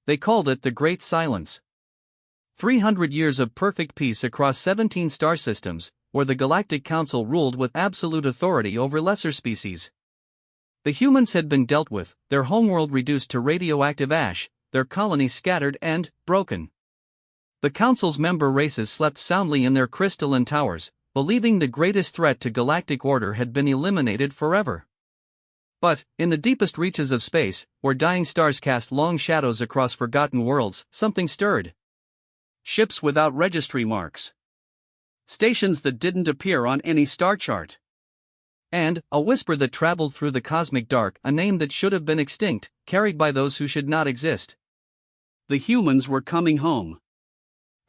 They called it the Great Silence. 300 years of perfect peace across 17 star systems, where the Galactic Council ruled with absolute authority over lesser species. The humans had been dealt with, their homeworld reduced to radioactive ash, their colonies scattered and broken. The Council's member races slept soundly in their crystalline towers, believing the greatest threat to galactic order had been eliminated forever. But, in the deepest reaches of space, where dying stars cast long shadows across forgotten worlds, something stirred. Ships without registry marks. Stations that didn't appear on any star chart. And, a whisper that traveled through the cosmic dark, a name that should have been extinct, carried by those who should not exist. The humans were coming home.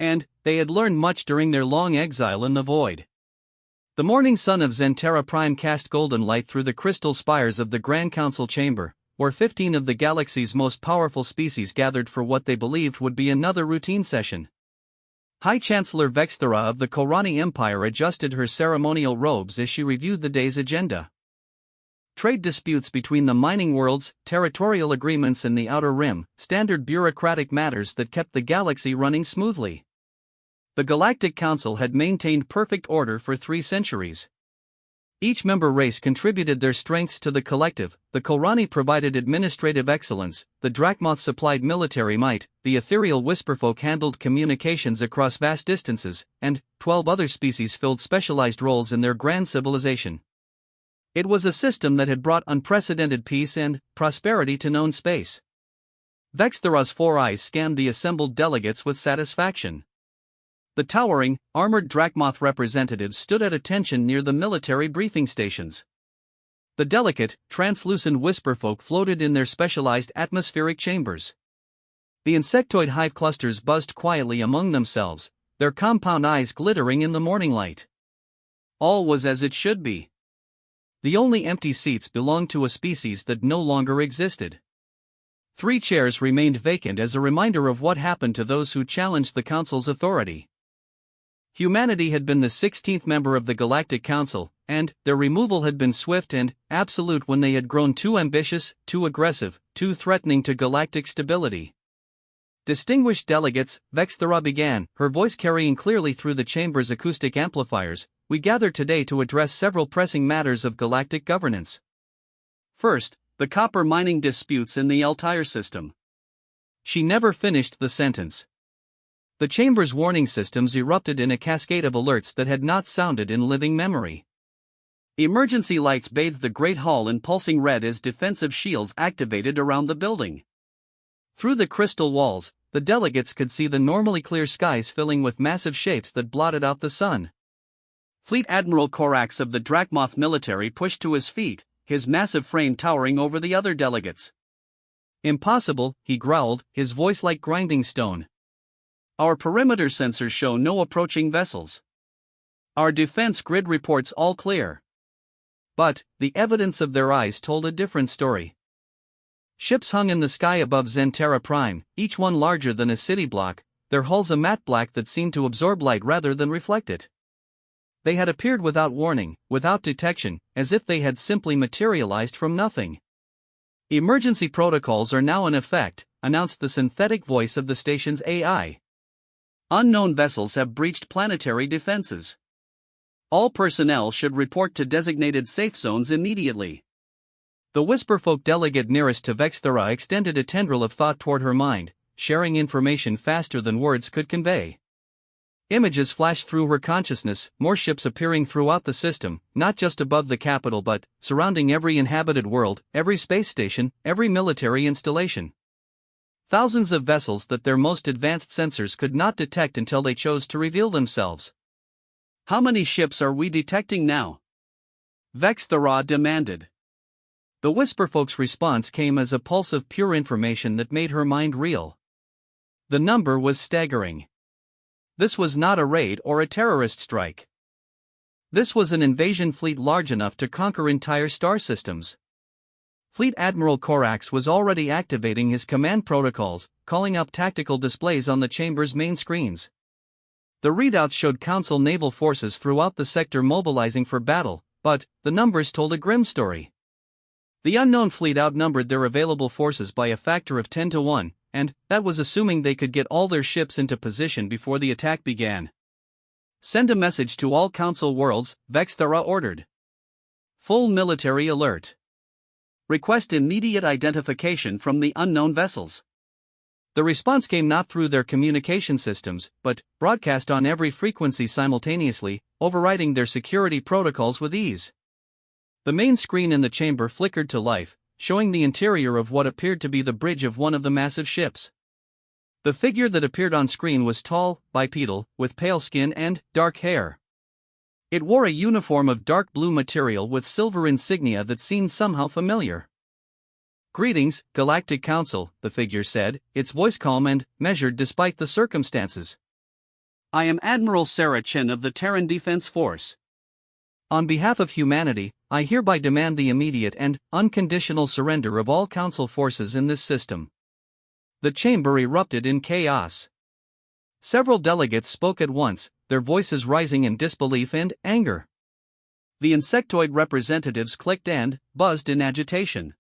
And, they had learned much during their long exile in the void. The morning sun of Zentera Prime cast golden light through the crystal spires of the Grand Council chamber, where 15 of the galaxy's most powerful species gathered for what they believed would be another routine session. High Chancellor Vexthera of the Korani Empire adjusted her ceremonial robes as she reviewed the day's agenda. Trade disputes between the mining worlds, territorial agreements in the Outer Rim, standard bureaucratic matters that kept the galaxy running smoothly. The Galactic Council had maintained perfect order for 3 centuries. Each member race contributed their strengths to the collective. The Korani provided administrative excellence, the Drachmoth supplied military might, the ethereal Whisperfolk handled communications across vast distances, and 12 other species filled specialized roles in their grand civilization. It was a system that had brought unprecedented peace and prosperity to known space. Vexthera's 4 eyes scanned the assembled delegates with satisfaction. The towering, armored Drachmoth representatives stood at attention near the military briefing stations. The delicate, translucent Whisperfolk floated in their specialized atmospheric chambers. The insectoid hive clusters buzzed quietly among themselves, their compound eyes glittering in the morning light. All was as it should be. The only empty seats belonged to a species that no longer existed. 3 chairs remained vacant as a reminder of what happened to those who challenged the Council's authority. Humanity had been the 16th member of the Galactic Council, and their removal had been swift and absolute when they had grown too ambitious, too aggressive, too threatening to galactic stability. Distinguished delegates, Vexthera began, her voice carrying clearly through the chamber's acoustic amplifiers, we gather today to address several pressing matters of galactic governance. First, the copper mining disputes in the Altair system. She never finished the sentence. The chamber's warning systems erupted in a cascade of alerts that had not sounded in living memory. Emergency lights bathed the Great Hall in pulsing red as defensive shields activated around the building. Through the crystal walls, the delegates could see the normally clear skies filling with massive shapes that blotted out the sun. Fleet Admiral Korax of the Drachmoth military pushed to his feet, his massive frame towering over the other delegates. "Impossible," he growled, his voice like grinding stone. "Our perimeter sensors show no approaching vessels. Our defense grid reports all clear." But, the evidence of their eyes told a different story. Ships hung in the sky above Zentera Prime, each one larger than a city block, their hulls a matte black that seemed to absorb light rather than reflect it. They had appeared without warning, without detection, as if they had simply materialized from nothing. "Emergency protocols are now in effect," announced the synthetic voice of the station's AI. "Unknown vessels have breached planetary defenses. All personnel should report to designated safe zones immediately." The Whisperfolk delegate nearest to Vexthera extended a tendril of thought toward her mind, sharing information faster than words could convey. Images flashed through her consciousness, more ships appearing throughout the system, not just above the capital but surrounding every inhabited world, every space station, every military installation. Thousands of vessels that their most advanced sensors could not detect until they chose to reveal themselves. "How many ships are we detecting now?" Vexthera demanded. The Whisperfolk's response came as a pulse of pure information that made her mind reel. The number was staggering. This was not a raid or a terrorist strike. This was an invasion fleet large enough to conquer entire star systems. Fleet Admiral Korax was already activating his command protocols, calling up tactical displays on the chamber's main screens. The readouts showed Council naval forces throughout the sector mobilizing for battle, but the numbers told a grim story. The unknown fleet outnumbered their available forces by a factor of 10 to 1, and that was assuming they could get all their ships into position before the attack began. Send a message to all Council worlds, Vexthera ordered. Full military alert. Request immediate identification from the unknown vessels. The response came not through their communication systems, but broadcast on every frequency simultaneously, overriding their security protocols with ease. The main screen in the chamber flickered to life, showing the interior of what appeared to be the bridge of one of the massive ships. The figure that appeared on screen was tall, bipedal, with pale skin and dark hair. It wore a uniform of dark blue material with silver insignia that seemed somehow familiar. "Greetings, Galactic Council," the figure said, its voice calm and measured despite the circumstances. "I am Admiral Sarah Chen of the Terran Defense Force. On behalf of humanity, I hereby demand the immediate and unconditional surrender of all Council forces in this system." The chamber erupted in chaos. Several delegates spoke at once, their voices rising in disbelief and anger. The insectoid representatives clicked and buzzed in agitation.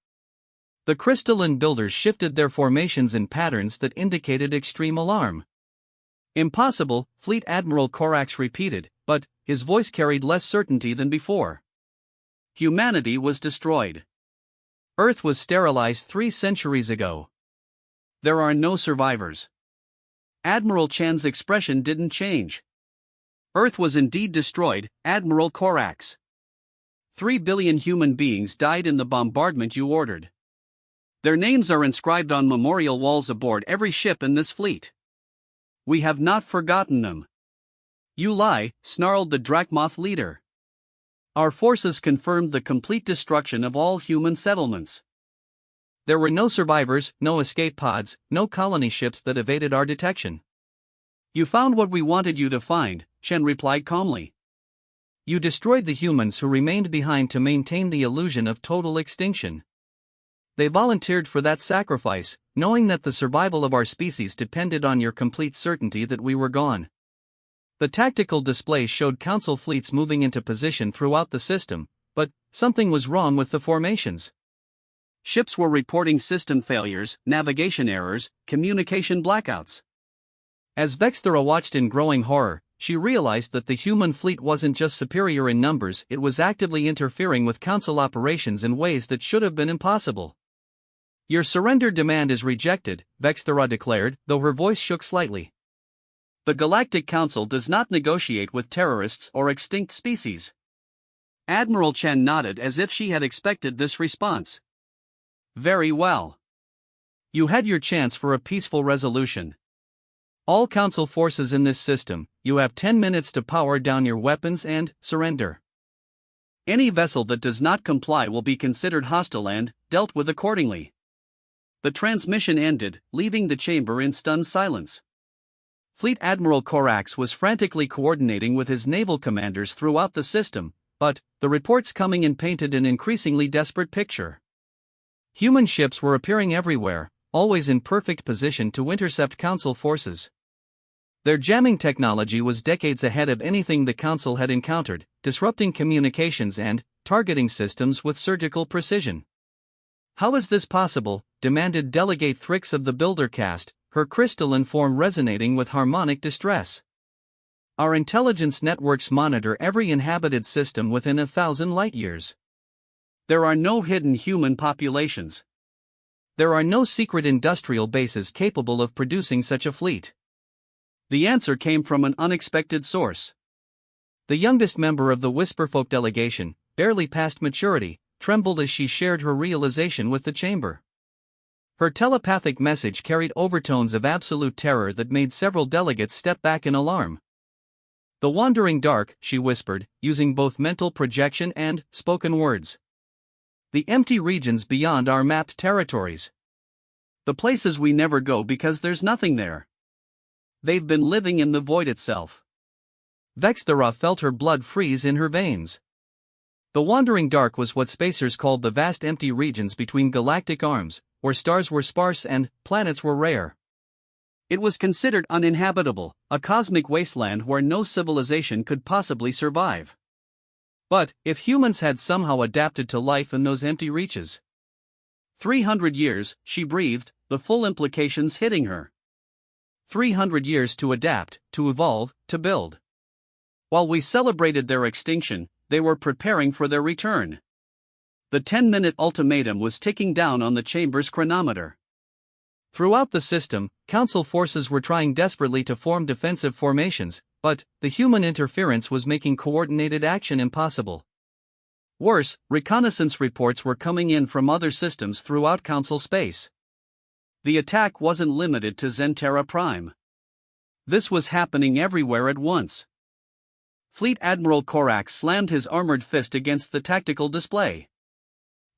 The crystalline builders shifted their formations in patterns that indicated extreme alarm. "Impossible," Fleet Admiral Corax repeated, but his voice carried less certainty than before. "Humanity was destroyed. Earth was sterilized 3 centuries ago. There are no survivors." Admiral Chan's expression didn't change. "Earth was indeed destroyed, Admiral Corax. 3 billion human beings died in the bombardment you ordered. Their names are inscribed on memorial walls aboard every ship in this fleet. We have not forgotten them." "You lie," snarled the Drachmoth leader. "Our forces confirmed the complete destruction of all human settlements. There were no survivors, no escape pods, no colony ships that evaded our detection." "You found what we wanted you to find," Chen replied calmly. "You destroyed the humans who remained behind to maintain the illusion of total extinction. They volunteered for that sacrifice, knowing that the survival of our species depended on your complete certainty that we were gone." The tactical displays showed Council fleets moving into position throughout the system, but something was wrong with the formations. Ships were reporting system failures, navigation errors, communication blackouts. As Vexthera watched in growing horror, she realized that the human fleet wasn't just superior in numbers, it was actively interfering with Council operations in ways that should have been impossible. "Your surrender demand is rejected," Vexthera declared, though her voice shook slightly. "The Galactic Council does not negotiate with terrorists or extinct species." Admiral Chen nodded as if she had expected this response. "Very well. You had your chance for a peaceful resolution. All Council forces in this system, you have 10 minutes to power down your weapons and surrender. Any vessel that does not comply will be considered hostile and dealt with accordingly." The transmission ended, leaving the chamber in stunned silence. Fleet Admiral Corax was frantically coordinating with his naval commanders throughout the system, but the reports coming in painted an increasingly desperate picture. Human ships were appearing everywhere, always in perfect position to intercept Council forces. Their jamming technology was decades ahead of anything the Council had encountered, disrupting communications and targeting systems with surgical precision. "How is this possible?" demanded Delegate Thrix of the Builder caste, her crystalline form resonating with harmonic distress. "Our intelligence networks monitor every inhabited system within 1,000 light-years. There are no hidden human populations. There are no secret industrial bases capable of producing such a fleet." The answer came from an unexpected source. The youngest member of the Whisperfolk delegation, barely past maturity, trembled as she shared her realization with the chamber. Her telepathic message carried overtones of absolute terror that made several delegates step back in alarm. "The Wandering Dark," she whispered, using both mental projection and spoken words. "The empty regions beyond our mapped territories. The places we never go because there's nothing there. They've been living in the void itself." Vexthera felt her blood freeze in her veins. The Wandering Dark was what spacers called the vast empty regions between galactic arms, where stars were sparse and planets were rare. It was considered uninhabitable, a cosmic wasteland where no civilization could possibly survive. But if humans had somehow adapted to life in those empty reaches? 300 years, she breathed, the full implications hitting her. 300 years to adapt, to evolve, to build. While we celebrated their extinction, they were preparing for their return. The 10-minute ultimatum was ticking down on the chamber's chronometer. Throughout the system, Council forces were trying desperately to form defensive formations, but the human interference was making coordinated action impossible. Worse, reconnaissance reports were coming in from other systems throughout Council space. The attack wasn't limited to Zentera Prime. This was happening everywhere at once. Fleet Admiral Korax slammed his armored fist against the tactical display.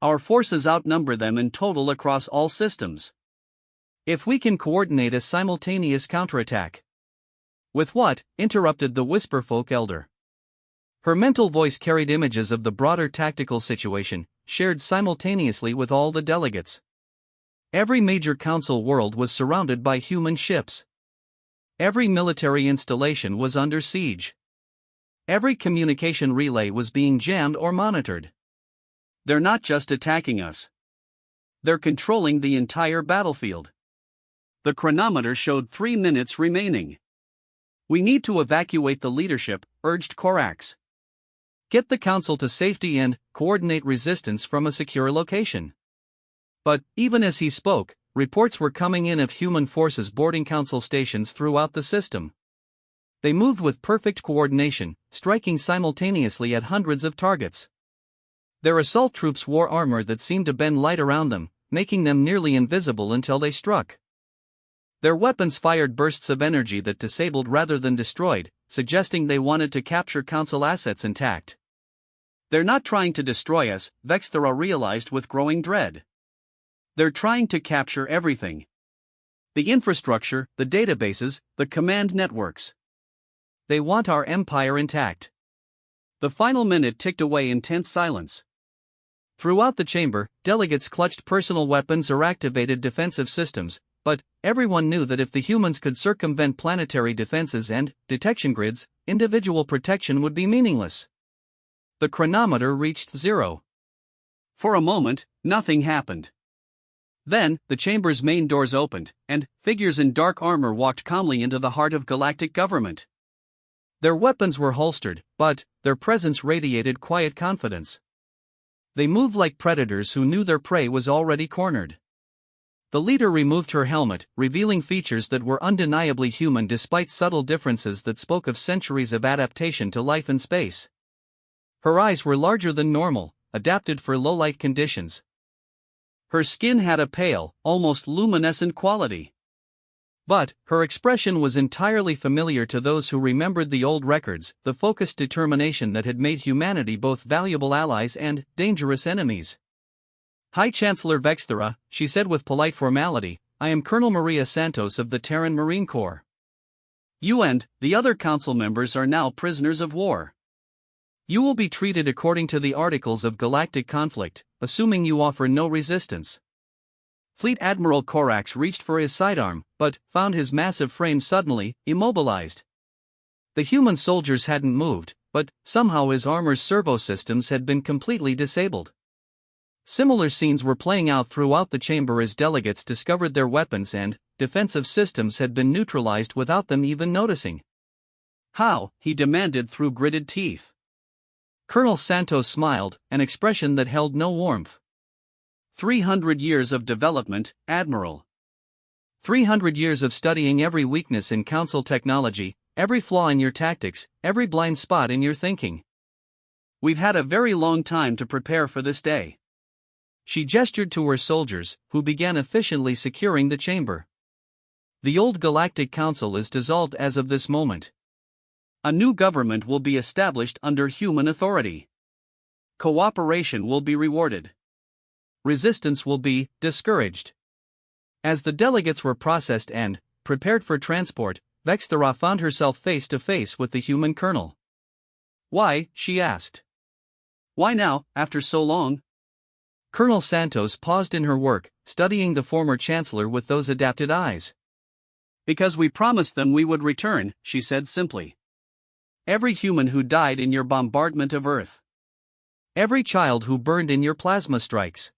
Our forces outnumber them in total across all systems. If we can coordinate a simultaneous counterattack. With what? Interrupted the Whisperfolk Elder. Her mental voice carried images of the broader tactical situation, shared simultaneously with all the delegates. Every major council world was surrounded by human ships. Every military installation was under siege. Every communication relay was being jammed or monitored. They're not just attacking us. They're controlling the entire battlefield. The chronometer showed 3 minutes remaining. We need to evacuate the leadership, urged Korax. Get the council to safety and coordinate resistance from a secure location. But, even as he spoke, reports were coming in of human forces boarding council stations throughout the system. They moved with perfect coordination, striking simultaneously at hundreds of targets. Their assault troops wore armor that seemed to bend light around them, making them nearly invisible until they struck. Their weapons fired bursts of energy that disabled rather than destroyed, suggesting they wanted to capture council assets intact. They're not trying to destroy us, Vexthera realized with growing dread. They're trying to capture everything. The infrastructure, the databases, the command networks. They want our empire intact. The final minute ticked away in tense silence. Throughout the chamber, delegates clutched personal weapons or activated defensive systems, but everyone knew that if the humans could circumvent planetary defenses and detection grids, individual protection would be meaningless. The chronometer reached 0. For a moment, nothing happened. Then, the chamber's main doors opened, and figures in dark armor walked calmly into the heart of galactic government. Their weapons were holstered, but their presence radiated quiet confidence. They moved like predators who knew their prey was already cornered. The leader removed her helmet, revealing features that were undeniably human despite subtle differences that spoke of centuries of adaptation to life in space. Her eyes were larger than normal, adapted for low-light conditions. Her skin had a pale, almost luminescent quality. But her expression was entirely familiar to those who remembered the old records, the focused determination that had made humanity both valuable allies and dangerous enemies. High Chancellor Vexthera, she said with polite formality, I am Colonel Maria Santos of the Terran Marine Corps. You and the other council members are now prisoners of war. You will be treated according to the Articles of Galactic Conflict, assuming you offer no resistance. Fleet Admiral Korax reached for his sidearm, but found his massive frame suddenly immobilized. The human soldiers hadn't moved, but somehow his armor's servo systems had been completely disabled. Similar scenes were playing out throughout the chamber as delegates discovered their weapons and defensive systems had been neutralized without them even noticing. How? He demanded through gritted teeth. Colonel Santos smiled, an expression that held no warmth. 300 years of development, Admiral. 300 years of studying every weakness in council technology, every flaw in your tactics, every blind spot in your thinking. We've had a very long time to prepare for this day. She gestured to her soldiers, who began efficiently securing the chamber. The old Galactic Council is dissolved as of this moment. A new government will be established under human authority. Cooperation will be rewarded. Resistance will be discouraged. As the delegates were processed and prepared for transport, Vexthera found herself face to face with the human colonel. Why? She asked. Why now, after so long? Colonel Santos paused in her work, studying the former chancellor with those adapted eyes. Because we promised them we would return, she said simply. Every human who died in your bombardment of Earth. Every child who burned in your plasma strikes.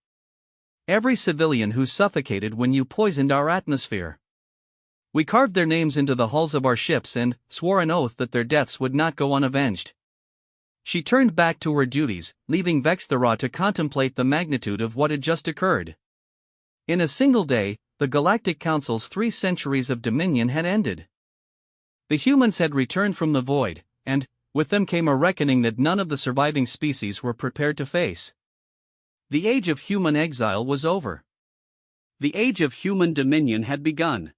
every civilian who suffocated when you poisoned our atmosphere. We carved their names into the hulls of our ships and swore an oath that their deaths would not go unavenged. She turned back to her duties, leaving Vexthera to contemplate the magnitude of what had just occurred. In a single day, the Galactic Council's 3 centuries of dominion had ended. The humans had returned from the void, and, with them came a reckoning that none of the surviving species were prepared to face. The age of human exile was over. The age of human dominion had begun.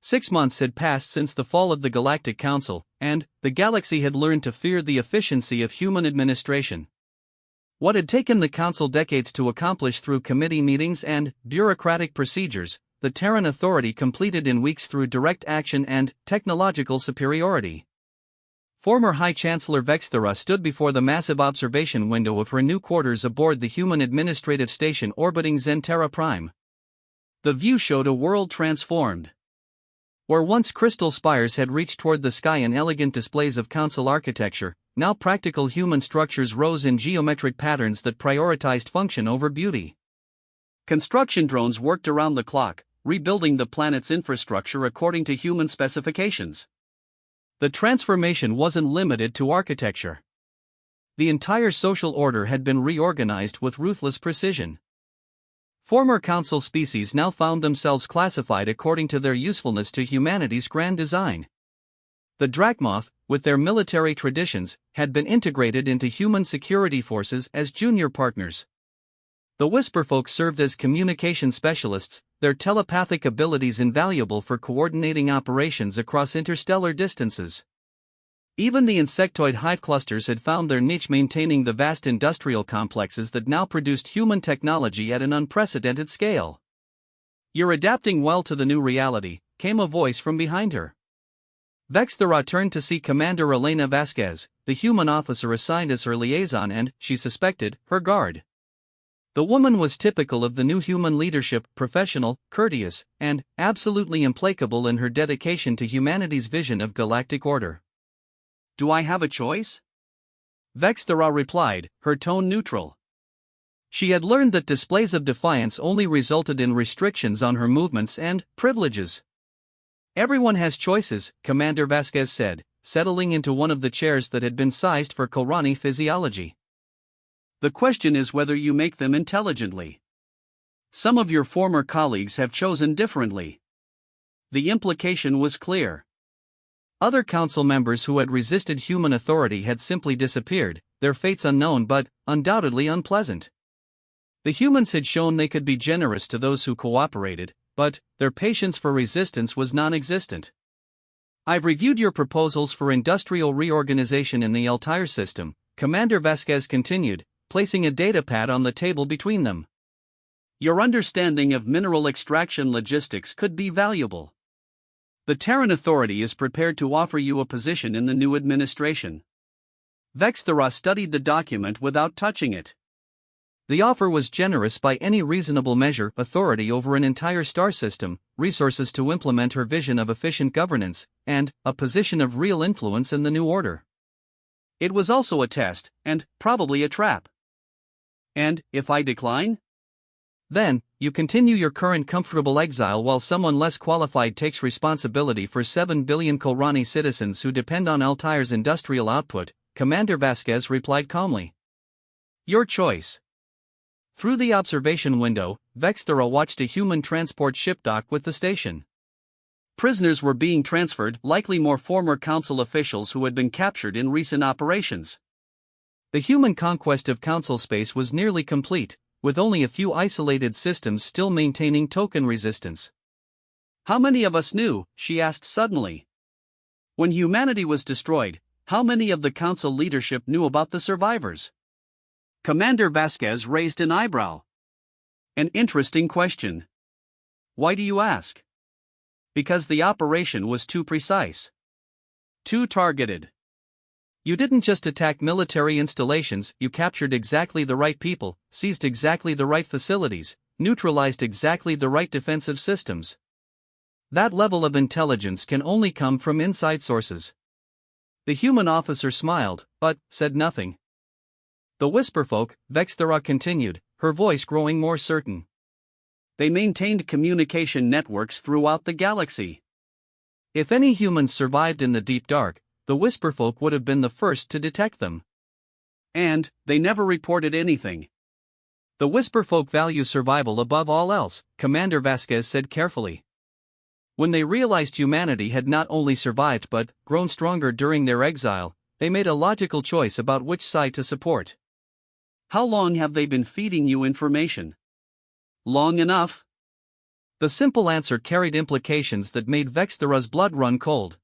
6 months had passed since the fall of the Galactic Council, and the galaxy had learned to fear the efficiency of human administration. What had taken the Council decades to accomplish through committee meetings and bureaucratic procedures, the Terran Authority completed in weeks through direct action and technological superiority. Former High Chancellor Vexthera stood before the massive observation window of her new quarters aboard the human administrative station orbiting Zentera Prime. The view showed a world transformed. Where once crystal spires had reached toward the sky in elegant displays of council architecture, now practical human structures rose in geometric patterns that prioritized function over beauty. Construction drones worked around the clock, rebuilding the planet's infrastructure according to human specifications. The transformation wasn't limited to architecture. The entire social order had been reorganized with ruthless precision. Former council species now found themselves classified according to their usefulness to humanity's grand design. The Drachmoth, with their military traditions, had been integrated into human security forces as junior partners. The Whisperfolk served as communication specialists, their telepathic abilities invaluable for coordinating operations across interstellar distances. Even the insectoid hive clusters had found their niche, maintaining the vast industrial complexes that now produced human technology at an unprecedented scale. "You're adapting well to the new reality," came a voice from behind her. Vexthera turned to see Commander Elena Vasquez, the human officer assigned as her liaison and, she suspected, her guard. The woman was typical of the new human leadership, professional, courteous, and absolutely implacable in her dedication to humanity's vision of galactic order. "Do I have a choice?" Vexthera replied, her tone neutral. She had learned that displays of defiance only resulted in restrictions on her movements and privileges. "Everyone has choices," Commander Vasquez said, settling into one of the chairs that had been sized for Kolrani physiology. "The question is whether you make them intelligently. Some of your former colleagues have chosen differently." The implication was clear. Other council members who had resisted human authority had simply disappeared, their fates unknown but undoubtedly unpleasant. The humans had shown they could be generous to those who cooperated, but their patience for resistance was non-existent. "I've reviewed your proposals for industrial reorganization in the Altair system," Commander Vasquez continued, placing a datapad on the table between them. "Your understanding of mineral extraction logistics could be valuable. The Terran Authority is prepared to offer you a position in the new administration." Vexthera studied the document without touching it. The offer was generous by any reasonable measure: authority over an entire star system, resources to implement her vision of efficient governance, and a position of real influence in the new order. It was also a test, and probably a trap. "And if I decline?" "Then, you continue your current comfortable exile while someone less qualified takes responsibility for 7 billion Kolrani citizens who depend on Altair's industrial output," Commander Vasquez replied calmly. "Your choice." Through the observation window, Vexthera watched a human transport ship dock with the station. Prisoners were being transferred, likely more former council officials who had been captured in recent operations. The human conquest of council space was nearly complete, with only a few isolated systems still maintaining token resistance. "How many of us knew?" she asked suddenly. "When humanity was destroyed, how many of the council leadership knew about the survivors?" Commander Vasquez raised an eyebrow. "An interesting question. Why do you ask?" "Because the operation was too precise. Too targeted. You didn't just attack military installations, you captured exactly the right people, seized exactly the right facilities, neutralized exactly the right defensive systems. That level of intelligence can only come from inside sources." The human officer smiled, but said nothing. "The Whisperfolk," Vexthera continued, her voice growing more certain. they maintained communication networks throughout the galaxy. If any humans survived in the deep dark, the Whisperfolk would have been the first to detect them. And they never reported anything. The Whisperfolk value survival above all else, Commander Vasquez said carefully. When they realized humanity had not only survived but grown stronger during their exile, they made a logical choice about which side to support. How long have they been feeding you information? Long enough? The simple answer carried implications that made Vexthera's blood run cold.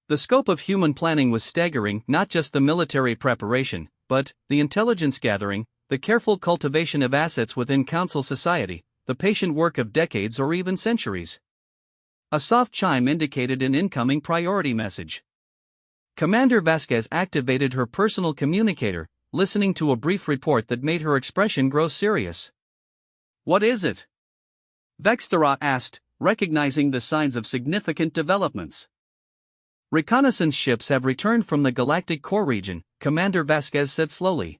The scope of human planning was staggering, not just the military preparation, but the intelligence gathering, the careful cultivation of assets within council society, the patient work of decades or even centuries. A soft chime indicated an incoming priority message. Commander Vasquez activated her personal communicator, listening to a brief report that made her expression grow serious. What is it? Vexthera asked, recognizing the signs of significant developments. Reconnaissance ships have returned from the Galactic Core region, Commander Vasquez said slowly.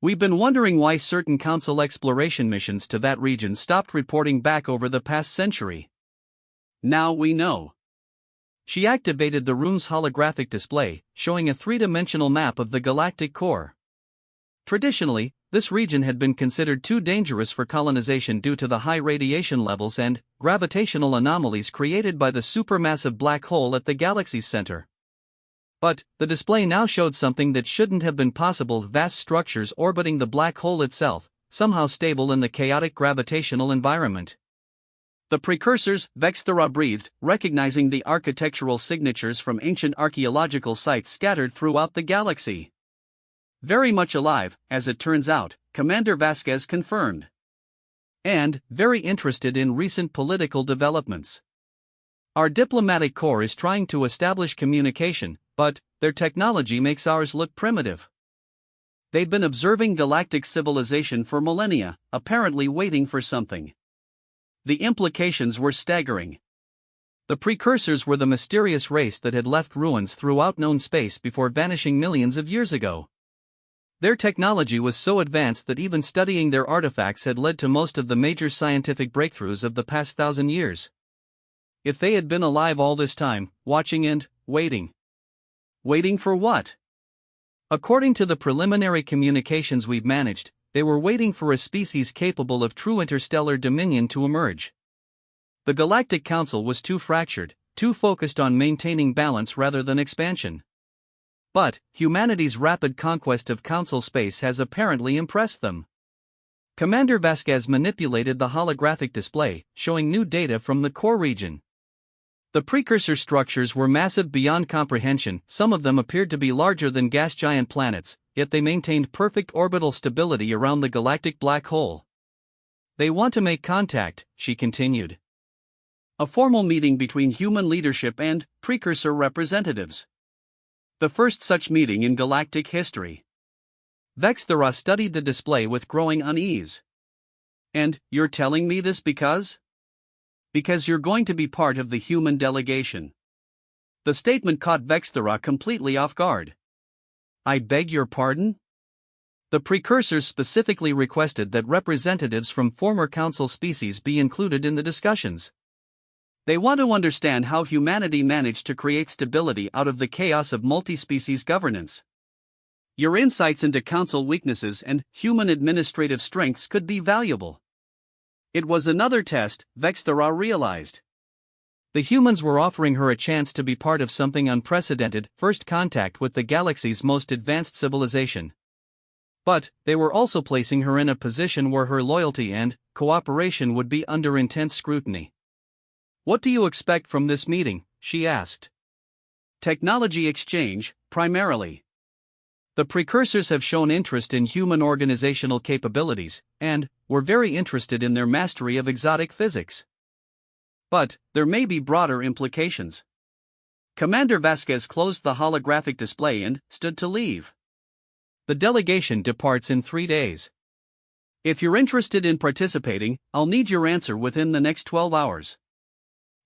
We've been wondering why certain Council exploration missions to that region stopped reporting back over the past century. Now we know. She activated the room's holographic display, showing a three-dimensional map of the Galactic Core. Traditionally, this region had been considered too dangerous for colonization due to the high radiation levels and gravitational anomalies created by the supermassive black hole at the galaxy's center. But the display now showed something that shouldn't have been possible: vast structures orbiting the black hole itself, somehow stable in the chaotic gravitational environment. The precursors, Vexthera breathed, recognizing the architectural signatures from ancient archaeological sites scattered throughout the galaxy. Very much alive, as it turns out, Commander Vasquez confirmed. And very interested in recent political developments. Our diplomatic corps is trying to establish communication, but their technology makes ours look primitive. They've been observing galactic civilization for millennia, apparently waiting for something. The implications were staggering. The precursors were the mysterious race that had left ruins throughout known space before vanishing millions of years ago. Their technology was so advanced that even studying their artifacts had led to most of the major scientific breakthroughs of the past 1,000 years. If they had been alive all this time, watching and waiting. Waiting for what? According to the preliminary communications we've managed, they were waiting for a species capable of true interstellar dominion to emerge. The Galactic Council was too fractured, too focused on maintaining balance rather than expansion. But humanity's rapid conquest of Council space has apparently impressed them. Commander Vasquez manipulated the holographic display, showing new data from the core region. The precursor structures were massive beyond comprehension. Some of them appeared to be larger than gas giant planets, yet they maintained perfect orbital stability around the galactic black hole. They want to make contact, she continued. A formal meeting between human leadership and precursor representatives. The first such meeting in galactic history. Vexthera studied the display with growing unease. And you're telling me this because? Because you're going to be part of the human delegation. The statement caught Vexthera completely off guard. I beg your pardon? The precursors specifically requested that representatives from former council species be included in the discussions. They want to understand how humanity managed to create stability out of the chaos of multi-species governance. Your insights into council weaknesses and human administrative strengths could be valuable. It was another test, Vexthera realized. The humans were offering her a chance to be part of something unprecedented: first contact with the galaxy's most advanced civilization. But they were also placing her in a position where her loyalty and cooperation would be under intense scrutiny. What do you expect from this meeting? She asked. Technology exchange, primarily. The precursors have shown interest in human organizational capabilities, and were very interested in their mastery of exotic physics. But there may be broader implications. Commander Vasquez closed the holographic display and stood to leave. The delegation departs in 3 days. If you're interested in participating, I'll need your answer within the next 12 hours.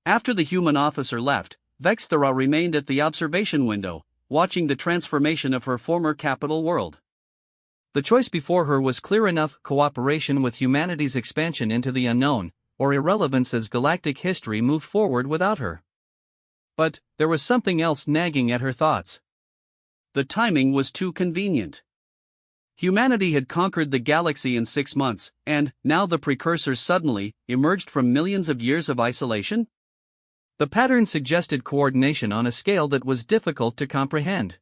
After the human officer left, Vexthera remained at the observation window, watching the transformation of her former capital world. The choice before her was clear enough: cooperation with humanity's expansion into the unknown, or irrelevance as galactic history moved forward without her. But there was something else nagging at her thoughts. The timing was too convenient. Humanity had conquered the galaxy in 6 months, and now the precursors suddenly emerged from millions of years of isolation? The pattern suggested coordination on a scale that was difficult to comprehend.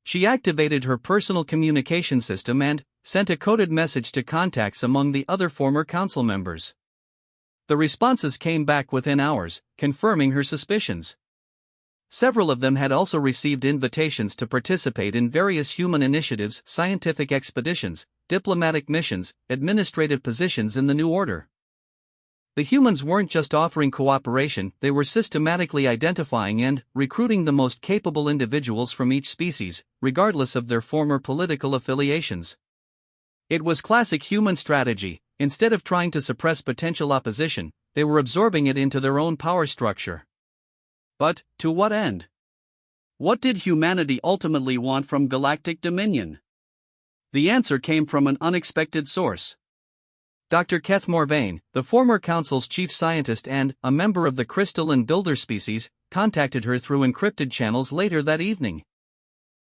She activated her personal communication system and sent a coded message to contacts among the other former council members. The responses came back within hours, confirming her suspicions. Several of them had also received invitations to participate in various human initiatives, scientific expeditions, diplomatic missions, administrative positions in the New Order. The humans weren't just offering cooperation, they were systematically identifying and recruiting the most capable individuals from each species, regardless of their former political affiliations. It was classic human strategy. Instead of trying to suppress potential opposition, they were absorbing it into their own power structure. But to what end? What did humanity ultimately want from galactic dominion? The answer came from an unexpected source. Dr. Keth Morvain, the former Council's chief scientist and a member of the Crystal and Builder species, contacted her through encrypted channels later that evening.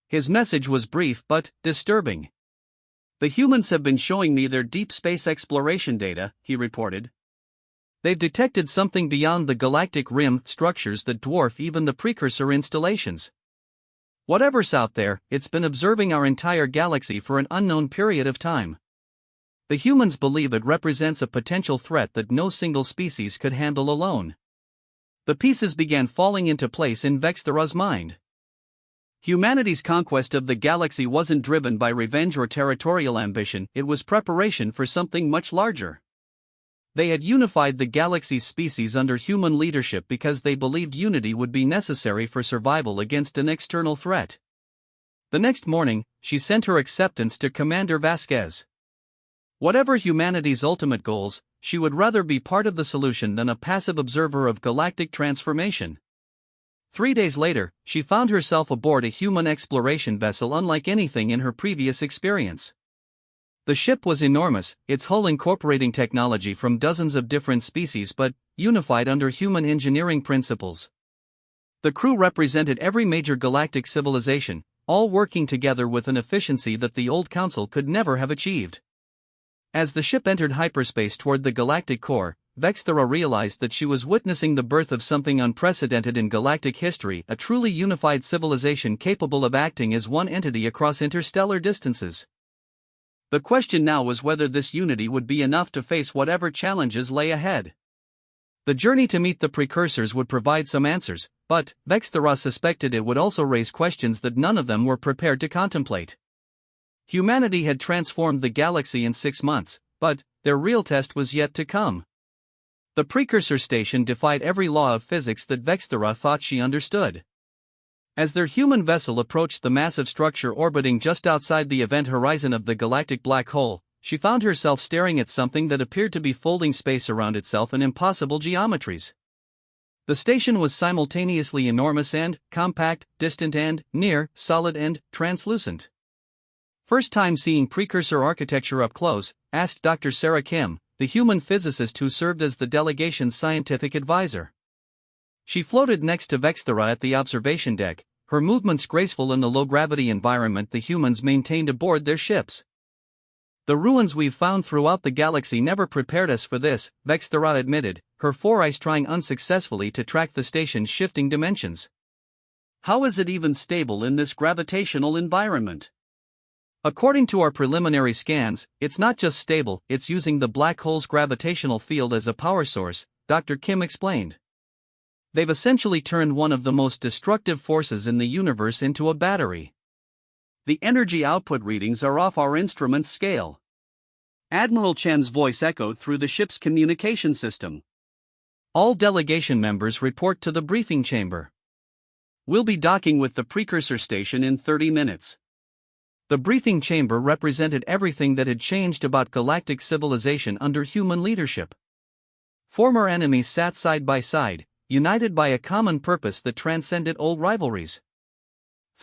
His message was brief but disturbing. "The humans have been showing me their deep space exploration data," he reported. "They've detected something beyond the galactic rim, structures that dwarf even the precursor installations. Whatever's out there, it's been observing our entire galaxy for an unknown period of time. The humans believe it represents a potential threat that no single species could handle alone." The pieces began falling into place in Vexthera's mind. Humanity's conquest of the galaxy wasn't driven by revenge or territorial ambition, it was preparation for something much larger. They had unified the galaxy's species under human leadership because they believed unity would be necessary for survival against an external threat. The next morning, she sent her acceptance to Commander Vasquez. Whatever humanity's ultimate goals, she would rather be part of the solution than a passive observer of galactic transformation. 3 days later, she found herself aboard a human exploration vessel unlike anything in her previous experience. The ship was enormous, its hull incorporating technology from dozens of different species but unified under human engineering principles. The crew represented every major galactic civilization, all working together with an efficiency that the old council could never have achieved. As the ship entered hyperspace toward the galactic core, Vexthera realized that she was witnessing the birth of something unprecedented in galactic history, a truly unified civilization capable of acting as one entity across interstellar distances. The question now was whether this unity would be enough to face whatever challenges lay ahead. The journey to meet the precursors would provide some answers, but Vexthera suspected it would also raise questions that none of them were prepared to contemplate. Humanity had transformed the galaxy in 6 months, but their real test was yet to come. The precursor station defied every law of physics that Vexthera thought she understood. As their human vessel approached the massive structure orbiting just outside the event horizon of the galactic black hole, she found herself staring at something that appeared to be folding space around itself in impossible geometries. The station was simultaneously enormous and compact, distant and near, solid and translucent. "First time seeing precursor architecture up close?" asked Dr. Sarah Kim, the human physicist who served as the delegation's scientific advisor. She floated next to Vexthera at the observation deck, her movements graceful in the low-gravity environment the humans maintained aboard their ships. "The ruins we've found throughout the galaxy never prepared us for this," Vexthera admitted, her 4 eyes trying unsuccessfully to track the station's shifting dimensions. "How is it even stable in this gravitational environment?" "According to our preliminary scans, it's not just stable, it's using the black hole's gravitational field as a power source," Dr. Kim explained. "They've essentially turned one of the most destructive forces in the universe into a battery. The energy output readings are off our instrument's scale." Admiral Chen's voice echoed through the ship's communication system. "All delegation members report to the briefing chamber. We'll be docking with the precursor station in 30 minutes. The briefing chamber represented everything that had changed about galactic civilization under human leadership. Former enemies sat side by side, united by a common purpose that transcended old rivalries.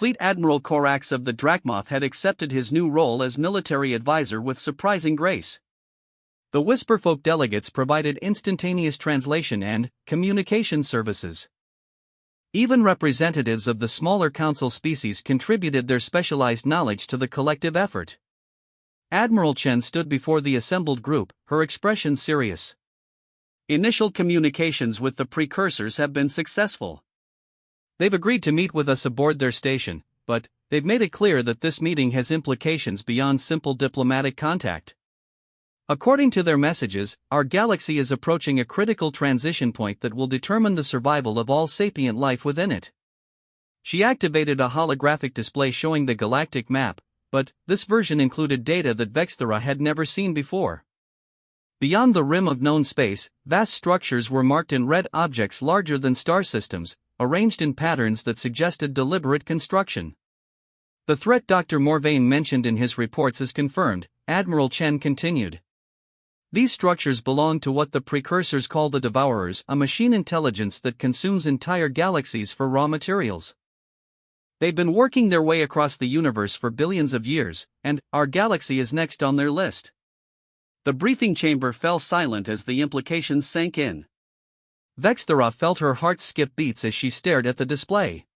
Fleet Admiral Korax of the Drachmoth had accepted his new role as military advisor with surprising grace. The Whisperfolk delegates provided instantaneous translation and communication services. Even representatives of the smaller council species contributed their specialized knowledge to the collective effort. Admiral Chen stood before the assembled group, her expression serious. Initial communications with the precursors have been successful. They've agreed to meet with us aboard their station, but they've made it clear that this meeting has implications beyond simple diplomatic contact. According to their messages, our galaxy is approaching a critical transition point that will determine the survival of all sapient life within it. She activated a holographic display showing the galactic map, but this version included data that Vexthera had never seen before. Beyond the rim of known space, vast structures were marked in red objects larger than star systems, arranged in patterns that suggested deliberate construction. The threat Dr. Morvain mentioned in his reports is confirmed, Admiral Chen continued. These structures belong to what the precursors call the Devourers, a machine intelligence that consumes entire galaxies for raw materials. They've been working their way across the universe for billions of years, and our galaxy is next on their list. The briefing chamber fell silent as the implications sank in. Vexthera felt her heart skip beats as she stared at the display.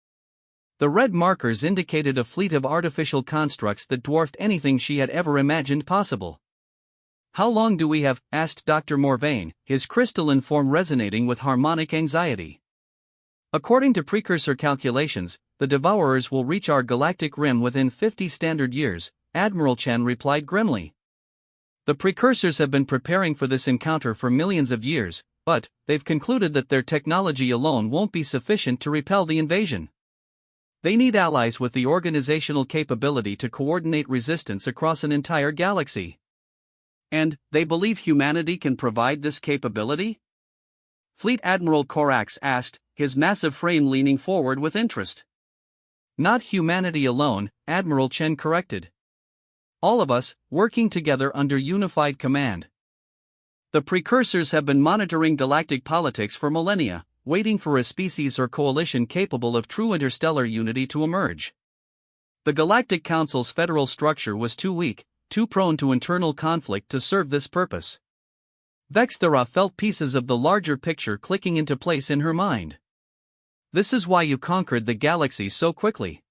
The red markers indicated a fleet of artificial constructs that dwarfed anything she had ever imagined possible. "How long do we have?" asked Dr. Morvain, his crystalline form resonating with harmonic anxiety. According to precursor calculations, the Devourers will reach our galactic rim within 50 standard years, Admiral Chen replied grimly. The precursors have been preparing for this encounter for millions of years, but they've concluded that their technology alone won't be sufficient to repel the invasion. They need allies with the organizational capability to coordinate resistance across an entire galaxy. And they believe humanity can provide this capability? Fleet Admiral Korax asked, his massive frame leaning forward with interest. Not humanity alone, Admiral Chen corrected. All of us, working together under unified command. The precursors have been monitoring galactic politics for millennia, waiting for a species or coalition capable of true interstellar unity to emerge. The Galactic Council's federal structure was too weak, too prone to internal conflict to serve this purpose. Vexthera felt pieces of the larger picture clicking into place in her mind. This is why you conquered the galaxy so quickly.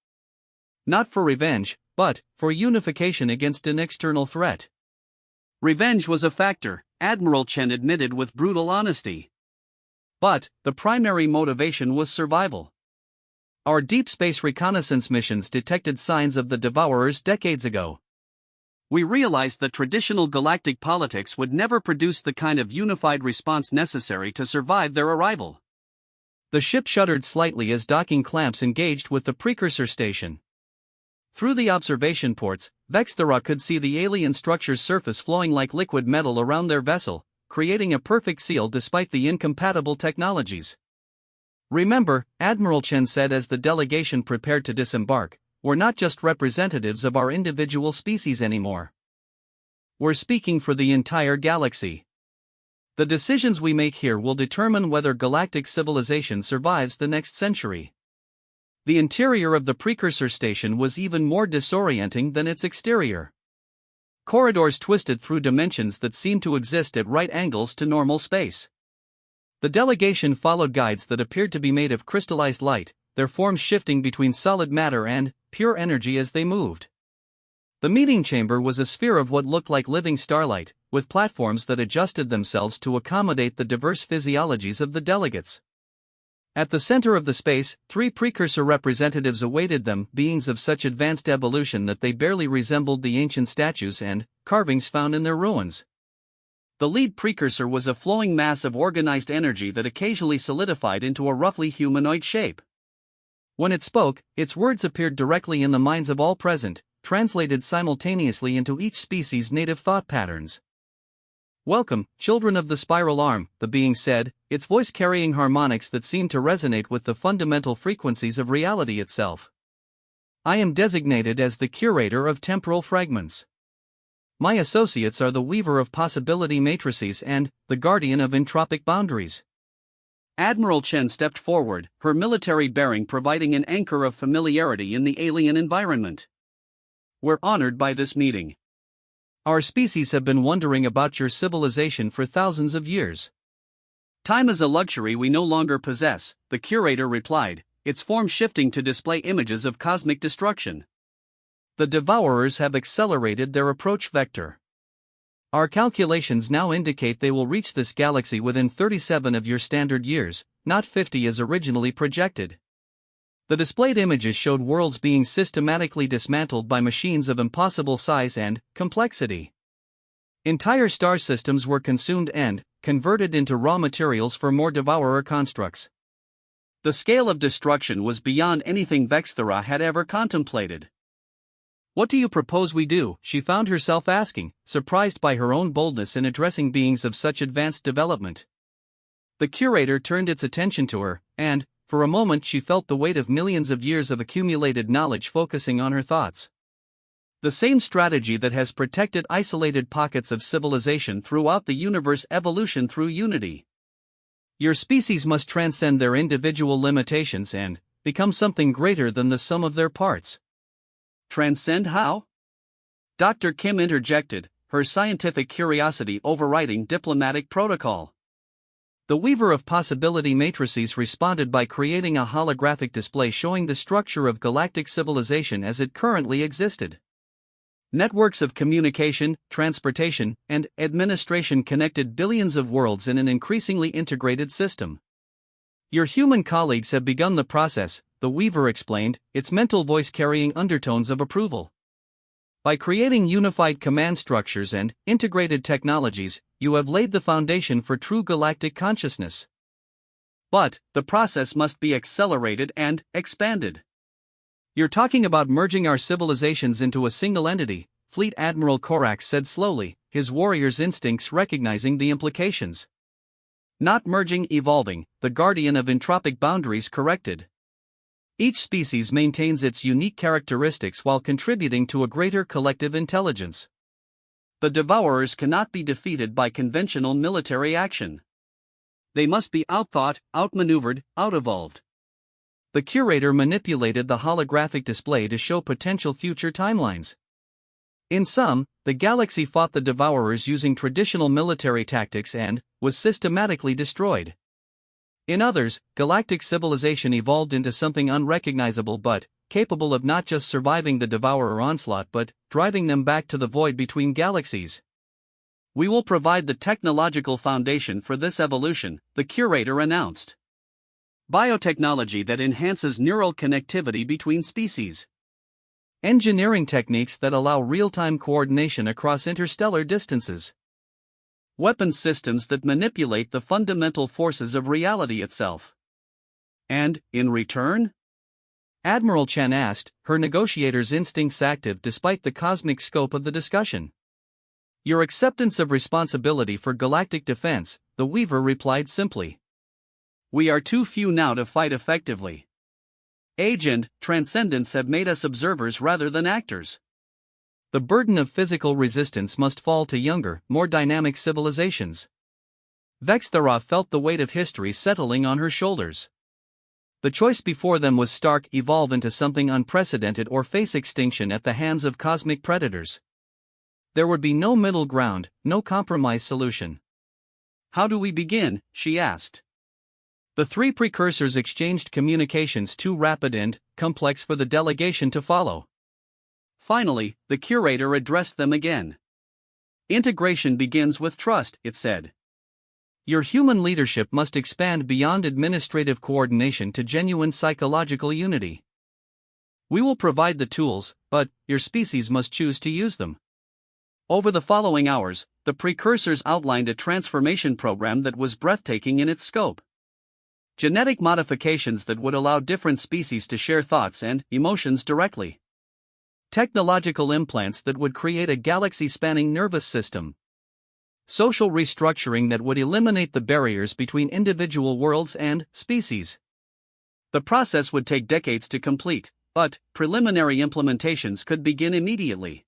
Not for revenge, but for unification against an external threat. Revenge was a factor, Admiral Chen admitted with brutal honesty. But the primary motivation was survival. Our deep space reconnaissance missions detected signs of the Devourers decades ago. We realized that traditional galactic politics would never produce the kind of unified response necessary to survive their arrival. The ship shuddered slightly as docking clamps engaged with the precursor station. Through the observation ports, Vexthera could see the alien structure's surface flowing like liquid metal around their vessel, creating a perfect seal despite the incompatible technologies. Remember, Admiral Chen said as the delegation prepared to disembark, we're not just representatives of our individual species anymore. We're speaking for the entire galaxy. The decisions we make here will determine whether galactic civilization survives the next century. The interior of the precursor station was even more disorienting than its exterior. Corridors twisted through dimensions that seemed to exist at right angles to normal space. The delegation followed guides that appeared to be made of crystallized light, their forms shifting between solid matter and pure energy as they moved. The meeting chamber was a sphere of what looked like living starlight, with platforms that adjusted themselves to accommodate the diverse physiologies of the delegates. At the center of the space, 3 precursor representatives awaited them, beings of such advanced evolution that they barely resembled the ancient statues and carvings found in their ruins. The lead precursor was a flowing mass of organized energy that occasionally solidified into a roughly humanoid shape. When it spoke, its words appeared directly in the minds of all present, translated simultaneously into each species' native thought patterns. "Welcome, children of the spiral arm," the being said, its voice carrying harmonics that seemed to resonate with the fundamental frequencies of reality itself. "I am designated as the curator of temporal fragments. My associates are the weaver of possibility matrices and the guardian of entropic boundaries. Admiral Chen stepped forward, her military bearing providing an anchor of familiarity in the alien environment. "We're honored by this meeting. Our species have been wondering about your civilization for thousands of years." "Time is a luxury we no longer possess," the curator replied, its form shifting to display images of cosmic destruction. "The Devourers have accelerated their approach vector. Our calculations now indicate they will reach this galaxy within 37 of your standard years, not 50 as originally projected." The displayed images showed worlds being systematically dismantled by machines of impossible size and complexity. Entire star systems were consumed and converted into raw materials for more Devourer constructs. The scale of destruction was beyond anything Vexthera had ever contemplated. "What do you propose we do?" she found herself asking, surprised by her own boldness in addressing beings of such advanced development. The curator turned its attention to her, and, for a moment, she felt the weight of millions of years of accumulated knowledge focusing on her thoughts. "The same strategy that has protected isolated pockets of civilization throughout the universe: evolution through unity. Your species must transcend their individual limitations and become something greater than the sum of their parts." "Transcend how?" Dr. Kim interjected, her scientific curiosity overriding diplomatic protocol. The Weaver of Possibility Matrices responded by creating a holographic display showing the structure of galactic civilization as it currently existed. Networks of communication, transportation, and administration connected billions of worlds in an increasingly integrated system. "Your human colleagues have begun the process," the Weaver explained, its mental voice carrying undertones of approval. "By creating unified command structures and integrated technologies, you have laid the foundation for true galactic consciousness. But the process must be accelerated and expanded." "You're talking about merging our civilizations into a single entity," Fleet Admiral Korax said slowly, his warrior's instincts recognizing the implications. "Not merging, evolving," the guardian of entropic boundaries corrected. "Each species maintains its unique characteristics while contributing to a greater collective intelligence. The Devourers cannot be defeated by conventional military action. They must be outthought, outmaneuvered, outevolved." The curator manipulated the holographic display to show potential future timelines. In some, the galaxy fought the Devourers using traditional military tactics and was systematically destroyed. In others, galactic civilization evolved into something unrecognizable but capable of not just surviving the Devourer onslaught but driving them back to the void between galaxies. "We will provide the technological foundation for this evolution," the curator announced. "Biotechnology that enhances neural connectivity between species. Engineering techniques that allow real-time coordination across interstellar distances. Weapons systems that manipulate the fundamental forces of reality itself." "And, in return?" Admiral Chen asked, her negotiator's instincts active despite the cosmic scope of the discussion. "Your acceptance of responsibility for galactic defense," the Weaver replied simply. "We are too few now to fight effectively. Age and transcendence have made us observers rather than actors. The burden of physical resistance must fall to younger, more dynamic civilizations." Vexthera felt the weight of history settling on her shoulders. The choice before them was stark: evolve into something unprecedented or face extinction at the hands of cosmic predators. There would be no middle ground, no compromise solution. "How do we begin?" she asked. The three precursors exchanged communications too rapid and complex for the delegation to follow. Finally, the curator addressed them again. "Integration begins with trust," it said. Your human leadership must expand beyond administrative coordination to genuine psychological unity. We will provide the tools, but your species must choose to use them. Over the following hours, the precursors outlined a transformation program that was breathtaking in its scope. Genetic modifications that would allow different species to share thoughts and emotions directly. Technological implants that would create a galaxy-spanning nervous system. Social restructuring that would eliminate the barriers between individual worlds and species. The process would take decades to complete, but preliminary implementations could begin immediately.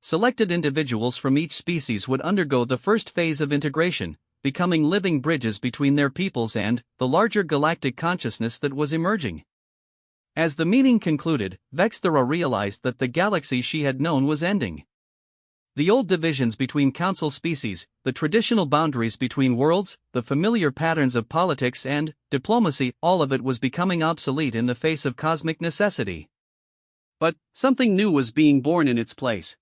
Selected individuals from each species would undergo the first phase of integration, becoming living bridges between their peoples and the larger galactic consciousness that was emerging. As the meeting concluded, Vexthera realized that the galaxy she had known was ending. The old divisions between council species, the traditional boundaries between worlds, the familiar patterns of politics and diplomacy, all of it was becoming obsolete in the face of cosmic necessity. But something new was being born in its place.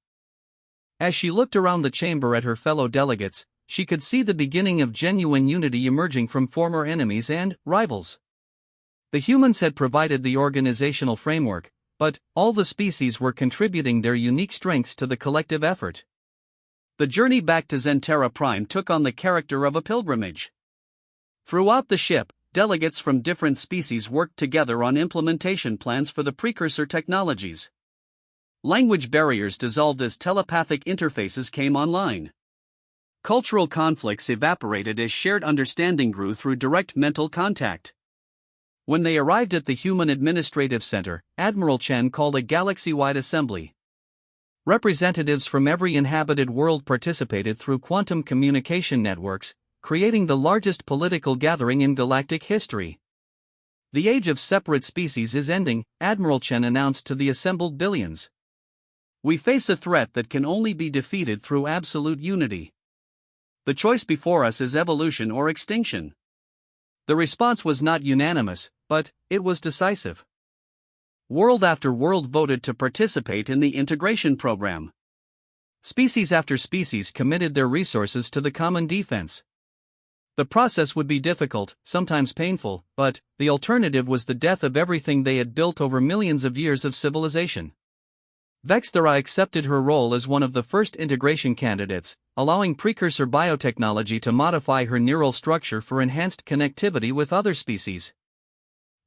As she looked around the chamber at her fellow delegates, she could see the beginning of genuine unity emerging from former enemies and rivals. The humans had provided the organizational framework, but all the species were contributing their unique strengths to the collective effort. The journey back to Zentera Prime took on the character of a pilgrimage. Throughout the ship, delegates from different species worked together on implementation plans for the precursor technologies. Language barriers dissolved as telepathic interfaces came online. Cultural conflicts evaporated as shared understanding grew through direct mental contact. When they arrived at the Human Administrative Center, Admiral Chen called a galaxy-wide assembly. Representatives from every inhabited world participated through quantum communication networks, creating the largest political gathering in galactic history. The age of separate species is ending, Admiral Chen announced to the assembled billions. We face a threat that can only be defeated through absolute unity. The choice before us is evolution or extinction. The response was not unanimous, but it was decisive. World after world voted to participate in the integration program. Species after species committed their resources to the common defense. The process would be difficult, sometimes painful, but the alternative was the death of everything they had built over millions of years of civilization. Vexthera accepted her role as one of the first integration candidates, allowing precursor biotechnology to modify her neural structure for enhanced connectivity with other species.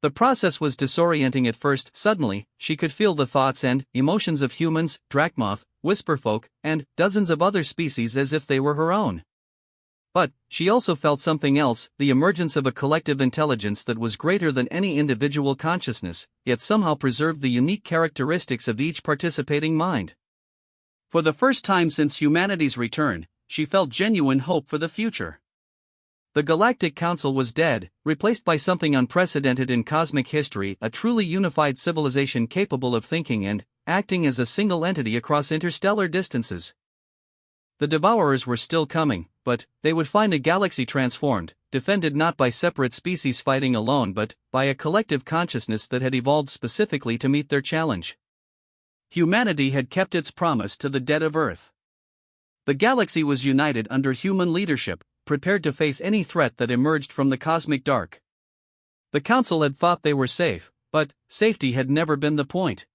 The process was disorienting at first. Suddenly, she could feel the thoughts and emotions of humans, Drachmoth, Whisperfolk, and dozens of other species as if they were her own. But she also felt something else, the emergence of a collective intelligence that was greater than any individual consciousness, yet somehow preserved the unique characteristics of each participating mind. For the first time since humanity's return, she felt genuine hope for the future. The Galactic Council was dead, replaced by something unprecedented in cosmic history, a truly unified civilization capable of thinking and acting as a single entity across interstellar distances. The Devourers were still coming, but they would find a galaxy transformed, defended not by separate species fighting alone but by a collective consciousness that had evolved specifically to meet their challenge. Humanity had kept its promise to the dead of Earth. The galaxy was united under human leadership, prepared to face any threat that emerged from the cosmic dark. The Council had thought they were safe, but safety had never been the point.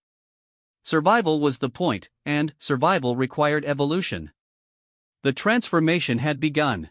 Survival was the point, and survival required evolution. The transformation had begun.